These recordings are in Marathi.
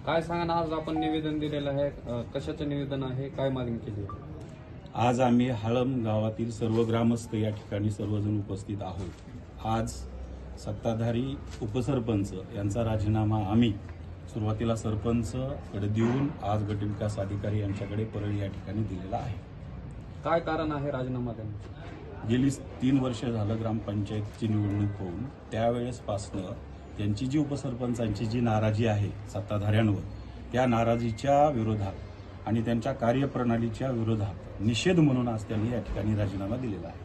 काय सांगा ना, आज आपण निवेदन दिलेलं आहे, कशाचं निवेदन आहे, काय मागणी केली आहे? आज आम्ही हाळम गावातील सर्व ग्रामस्थ या ठिकाणी सर्वजण उपस्थित आहोत। आज सत्ताधारी उपसरपंच यांचा राजीनामा आम्ही सुरुवातीला सरपंचकडे देऊन आज गटविकास अधिकारी यांच्याकडे परळी या ठिकाणी दिलेला आहे। काय कारण आहे राजीनामा देण्याचं? गेली 3 वर्ष झालं ग्रामपंचायतची निवडणूक होऊन त्यावेळेसपासनं त्यांची जी उपसरपंचांची जी नाराजी आहे सत्ताधाऱ्यांवर, त्या नाराजीच्या विरोधात आणि त्यांच्या कार्यप्रणालीच्या विरोधात निषेध म्हणून आज त्यांनी या ठिकाणी राजीनामा दिलेला आहे।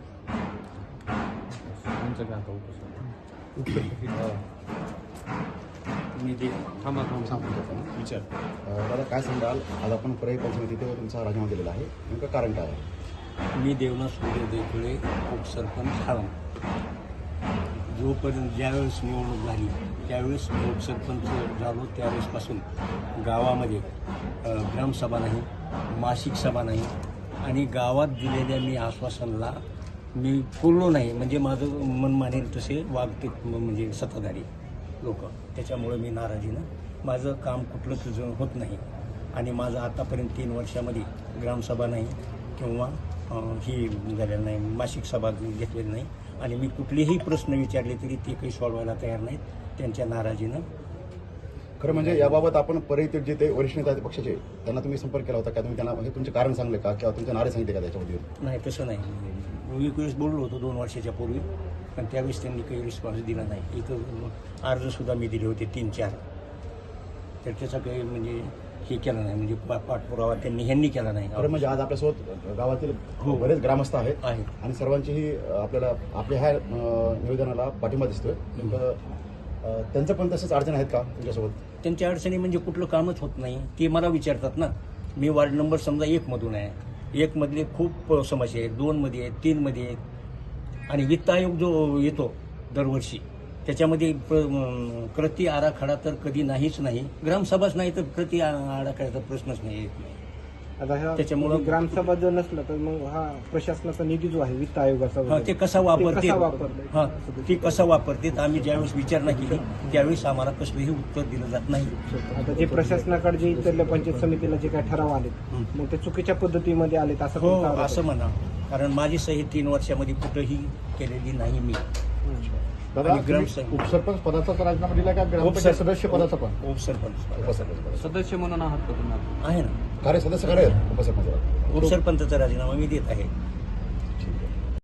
विचार दादा, काय सांगाल? आज आपण परळी पंचायत तिथे तुमचा राजीनामा दिलेला आहे, नेमकं कारण काय आहे? मी देवनाथ सूर्य देवखळे, उपसरपंच हाळम। जोपर्यंत ज्यावेळेस निवडणूक झाली त्यावेळेस उपसरपंच झालो त्यावेळेसपासून गावामध्ये ग्रामसभा नाही, मासिक सभा नाही आणि गावात दिलेल्या मी आश्वासनाला मी बोललो नाही। म्हणजे माझं मन मानेल तसे वागते म्हणजे सत्ताधारी लोक, त्याच्यामुळे मी नाराजीनं माझं काम कुठलं तुझं होत नाही आणि माझं आतापर्यंत 3 वर्षामध्ये ग्रामसभा नाही किंवा ही झालेलं नाही, मासिक सभा घेतलेली नाही आणि मी कुठलेही प्रश्न विचारले तरी ते काही सोडवायला तयार नाहीत त्यांच्या नाराजीनं। खरं म्हणजे याबाबत आपण परळीतील जे ते वरिष्ठ नेते पक्षाचे त्यांना तुम्ही संपर्क केला होता का? तुम्ही त्यांना म्हणजे तुमचे कारण सांगले का किंवा तुमचे नारे सांगितले का त्याच्यामध्ये? नाही, तसं नाही। मी एक वेळेस बोललो होतो 2 वर्षाच्या पूर्वी, पण त्यावेळेस त्यांनी काही रिस्पॉन्स दिला नाही। इथं अर्जसुद्धा मी दिले होते 3-4, तर त्याचा काही म्हणजे हे केलं नाही, म्हणजे पाठपुरावा ह्यांनी केला नाही। खरं म्हणजे आज आपल्यासोबत गावातील बरेच ग्रामस्थ आहेत आणि सर्वांचीही आपल्याला आपल्या ह्या निवेदनाला पाठिंबा दिसतोय। नेमकं त्यांचं पण तसंच अडचण आहेत का तुमच्यासोबत? त्यांच्या अडचणी म्हणजे कुठलं कामच होत नाही ते मला विचारतात ना। मी वार्ड नंबर समजा 1 मधून आहे, 1 मधले खूप समस्या आहेत, 2 मध्ये आहेत, 3 मध्ये आहेत आणि वित्त आयोग जो येतो दरवर्षी त्याच्यामध्ये कृती आराखडा तर कधी नाहीच नाही, ग्रामसभाच नाही तर कृती आराखड्याचा प्रश्नच नाही येत नाही। त्याच्यामुळे ग्रामसभा जर नसला तर मग हा प्रशासनाचा निधी जो आहे वित्त आयोगाचा ते कसा वापरते ती कसा वापरते आम्ही ज्यावेळेस विचारणा केली त्यावेळेस आम्हाला कसलंही उत्तर दिलं जात नाही। आता जे प्रशासनाकडे जे इथल्या पंचायत समितीला जे काही ठराव आलेत मग ते चुकीच्या पद्धतीमध्ये आलेत असं हो, असं म्हणा, कारण माझी सही 3 वर्षामध्ये कुठंही केलेली नाही मी। उपसरपंच पदाचा राजीनामा दिला का ग्रामपंचायत सदस्य पदाचा पण? उपसरपंच सदस्य म्हणून आहात का तुम्ही? आहे ना, कार्य सदस्य कार्य उपसरपंच उपसरपंचाचा राजीनामा मी देत आहे।